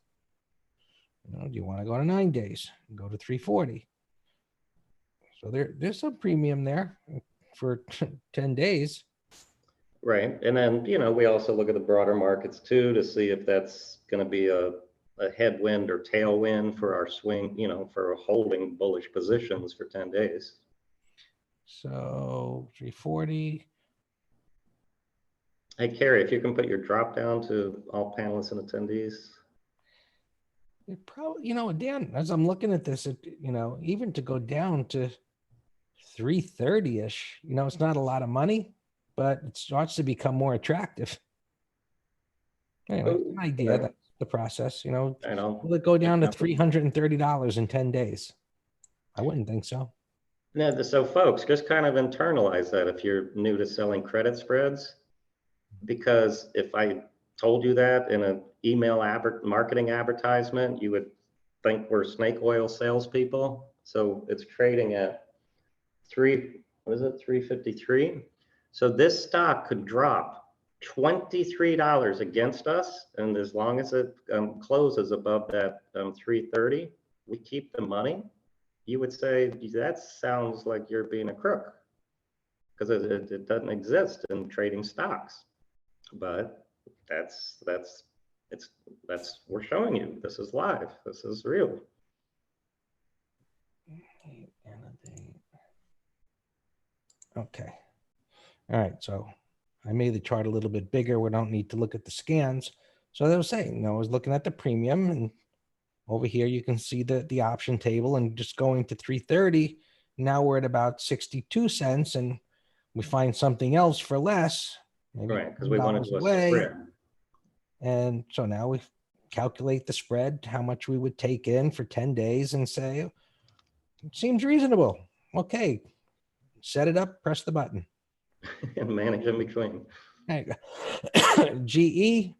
Speaker 2: Do you want to go to 9 days? Go to 340. So there's some premium there for 10 days.
Speaker 3: Right. And then, we also look at the broader markets too, to see if that's going to be a headwind or tailwind for our swing, for holding bullish positions for 10 days.
Speaker 2: So 340.
Speaker 3: Hey, Carrie, if you can put your drop down to all panelists and attendees.
Speaker 2: It probably, Dan, as I'm looking at this, even to go down to 330-ish, it's not a lot of money, but it starts to become more attractive. Anyway, an idea, that's the process, will it go down to $330 in 10 days? I wouldn't think so.
Speaker 3: Yeah, so folks, just kind of internalize that if you're new to selling credit spreads, because if I told you that in an email marketing advertisement, you would think we're snake oil salespeople. So it's trading at 353. So this stock could drop $23 against us, and as long as it closes above that 330, we keep the money. You would say that sounds like you're being a crook, because it doesn't exist in trading stocks. But we're showing you. This is live. This is real.
Speaker 2: Okay. All right. So I made the chart a little bit bigger. We don't need to look at the scans. So I was saying, I was looking at the premium, and over here you can see the option table, and just going to 330. Now we're at about 62 cents, and we find something else for less. Maybe
Speaker 3: right, because we want to do a spread.
Speaker 2: And so now we calculate the spread, how much we would take in for 10 days, and say, it seems reasonable. Okay, set it up, press the button.
Speaker 3: And manage in between.
Speaker 2: There you go. GE,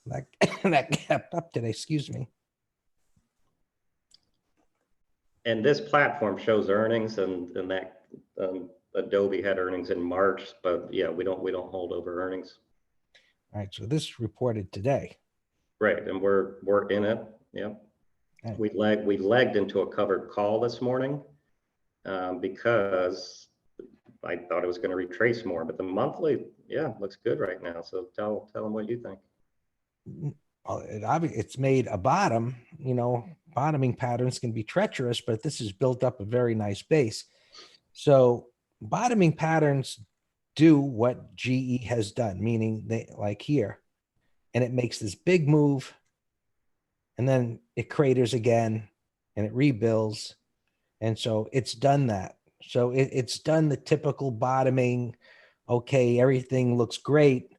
Speaker 2: that kept up today, excuse me.
Speaker 3: And this platform shows earnings, and that Adobe had earnings in March, but yeah, we don't hold over earnings.
Speaker 2: All right, so this reported today.
Speaker 3: Right, and we're in it. Yeah, right. We legged into a covered call this morning because I thought it was going to retrace more, but the monthly, yeah, looks good right now. So tell them what you think.
Speaker 2: Well, it's made a bottom. Bottoming patterns can be treacherous, but this has built up a very nice base. So bottoming patterns do what GE has done, meaning they, like here, and it makes this big move, and then it craters again, and it rebuilds. And so it's done that. So it's done the typical bottoming. Okay, everything looks great,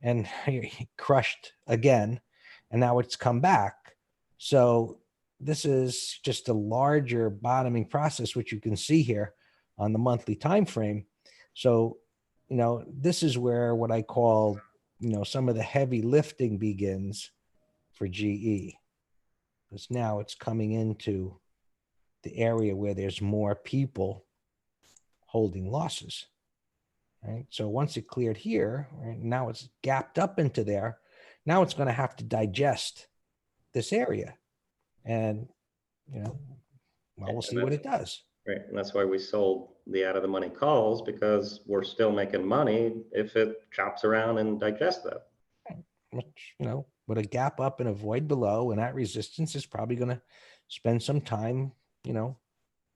Speaker 2: and crushed again, and now it's come back. So this is just a larger bottoming process, which you can see here on the monthly time frame. So this is where what I call some of the heavy lifting begins for GE, because now it's coming into the area where there's more people holding losses. Right. So once it cleared here, right, now it's gapped up into there. Now it's going to have to digest this area, and we'll see what it does.
Speaker 3: Right, and that's why we sold the out of the money calls, because we're still making money if it chops around and digests that.
Speaker 2: Which with a gap up and a void below, and that resistance is probably going to spend some time,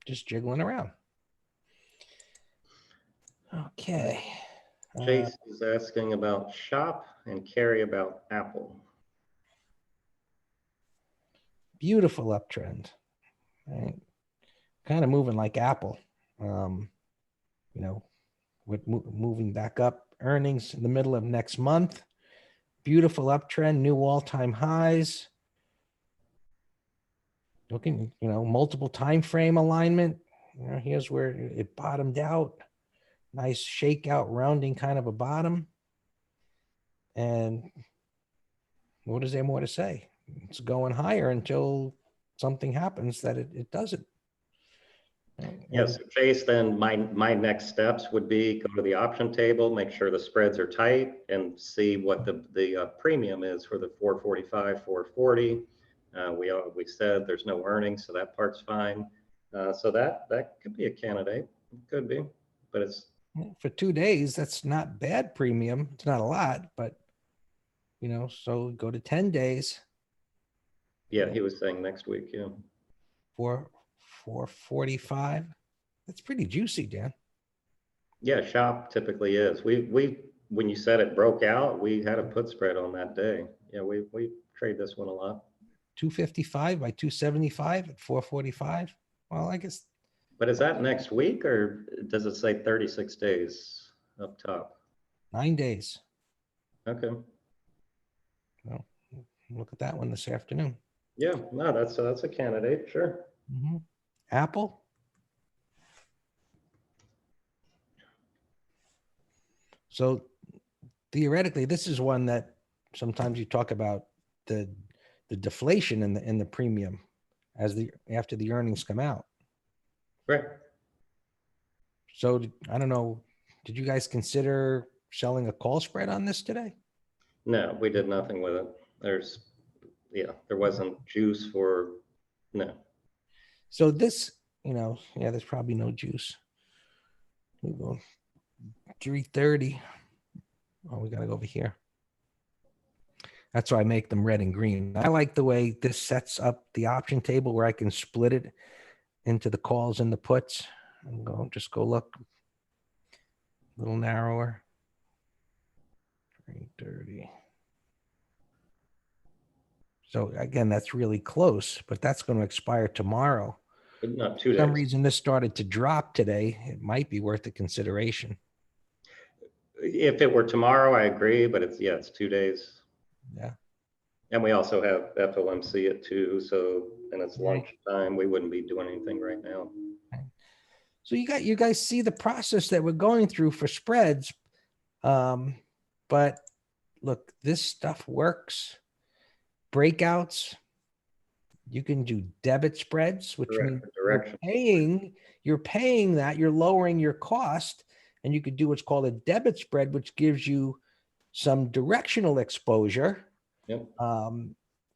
Speaker 2: just jiggling around. Okay.
Speaker 3: Chase is asking about shop and Carrie about Apple.
Speaker 2: Beautiful uptrend, right? Kind of moving like Apple, with moving back up, earnings in the middle of next month. Beautiful uptrend, new all-time highs. Looking, multiple time frame alignment. Here's where it bottomed out. Nice shakeout, rounding kind of a bottom. And what is there more to say? It's going higher until something happens that it doesn't.
Speaker 3: Yes, Chase, then my next steps would be go to the option table, make sure the spreads are tight, and see what the premium is for the 445, 440. We said there's no earnings, so that part's fine. So that could be a candidate. It could be, but it's
Speaker 2: for 2 days. That's not bad premium. It's not a lot, but so go to 10 days.
Speaker 3: Yeah, he was saying next week. Yeah,
Speaker 2: 445. That's pretty juicy, Dan.
Speaker 3: Yeah, shop typically is. We when you said it broke out, we had a put spread on that day. Yeah, we trade this one a lot.
Speaker 2: 255 by 275 at 445. Well, I guess.
Speaker 3: But is that next week, or does it say 36 days up top?
Speaker 2: 9 days.
Speaker 3: Okay.
Speaker 2: Well, look at that one this afternoon.
Speaker 3: Yeah, no, that's a candidate, sure.
Speaker 2: Mm-hmm. Apple. So theoretically, this is one that sometimes you talk about the deflation in the premium after the earnings come out.
Speaker 3: Right.
Speaker 2: So I don't know. Did you guys consider selling a call spread on this today?
Speaker 3: No, we did nothing with it. There wasn't juice for no.
Speaker 2: So this, there's probably no juice. We go 330. Oh, we got to go over here. That's why I make them red and green. I like the way this sets up the option table where I can split it into the calls and the puts. And just go look a little narrower. 330. So again, that's really close, but that's going to expire tomorrow.
Speaker 3: But not 2 days.
Speaker 2: For some reason this started to drop today. It might be worth a consideration.
Speaker 3: If it were tomorrow, I agree, but it's 2 days.
Speaker 2: Yeah.
Speaker 3: And we also have FOMC at 2, so and it's lunchtime. We wouldn't be doing anything right now.
Speaker 2: So you guys see the process that we're going through for spreads. But look, this stuff works. Breakouts. You can do debit spreads, which means you're paying that, you're lowering your cost, and you could do what's called a debit spread, which gives you some directional exposure.
Speaker 3: Yep.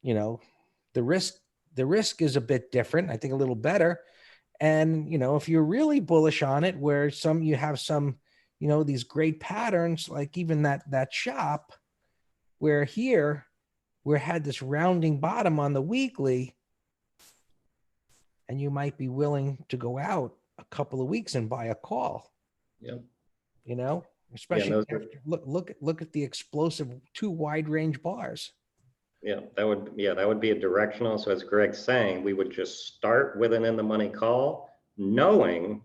Speaker 2: The risk is a bit different, I think a little better. And, if you're really bullish on it, where you have some, these great patterns, like even that shop where here we had this rounding bottom on the weekly, and you might be willing to go out a couple of weeks and buy a call.
Speaker 3: Yep.
Speaker 2: Especially after, look at the explosive 2 wide range bars.
Speaker 3: Yeah, that would be a directional. So as Greg's saying, we would just start with an in the money call, knowing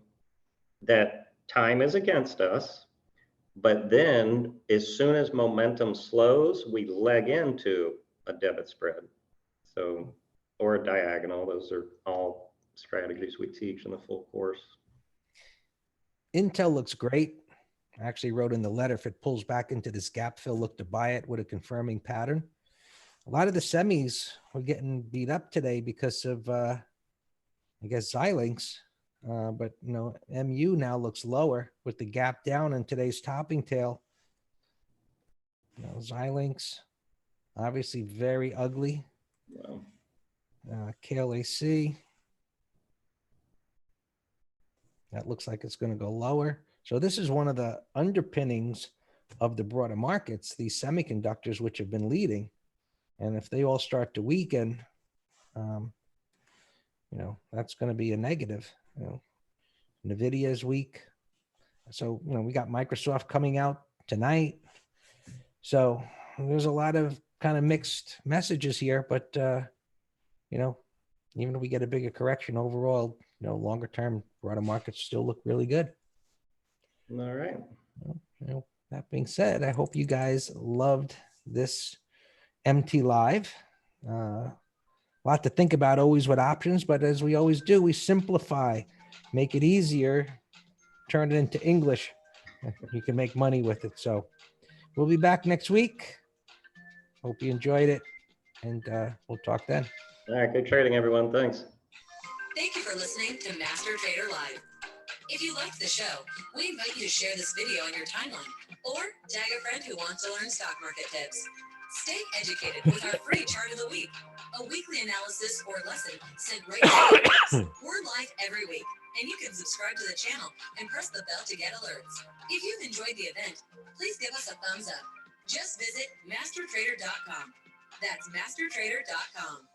Speaker 3: that time is against us. But then as soon as momentum slows, we leg into a debit spread. So, or a diagonal. Those are all strategies we teach in the full course.
Speaker 2: Intel looks great. I actually wrote in the letter, if it pulls back into this gap fill, look to buy it with a confirming pattern. A lot of the semis were getting beat up today because of, I guess, Xilinx. But, MU now looks lower with the gap down in today's topping tail. Xilinx, obviously very ugly.
Speaker 3: Wow.
Speaker 2: KLAC. That looks like it's going to go lower. So this is one of the underpinnings of the broader markets, these semiconductors, which have been leading. And if they all start to weaken, that's going to be a negative. Nvidia is weak. So, we got Microsoft coming out tonight. So there's a lot of kind of mixed messages here, but, even if we get a bigger correction overall, longer term, broader markets still look really good.
Speaker 3: All right.
Speaker 2: That being said, I hope you guys loved this MT Live. A lot to think about always with options, but as we always do, we simplify, make it easier, turn it into English. You can make money with it. So we'll be back next week. Hope you enjoyed it, and we'll talk then.
Speaker 3: All right. Good trading, everyone. Thanks.
Speaker 1: Thank you for listening to Master Trader Live. If you liked the show, we invite you to share this video on your timeline or tag a friend who wants to learn stock market tips. Stay educated with our free chart of the week, a weekly analysis or lesson sent right to your inbox. We're live every week, and you can subscribe to the channel and press the bell to get alerts. If you've enjoyed the event, please give us a thumbs up. Just visit mastertrader.com. That's mastertrader.com.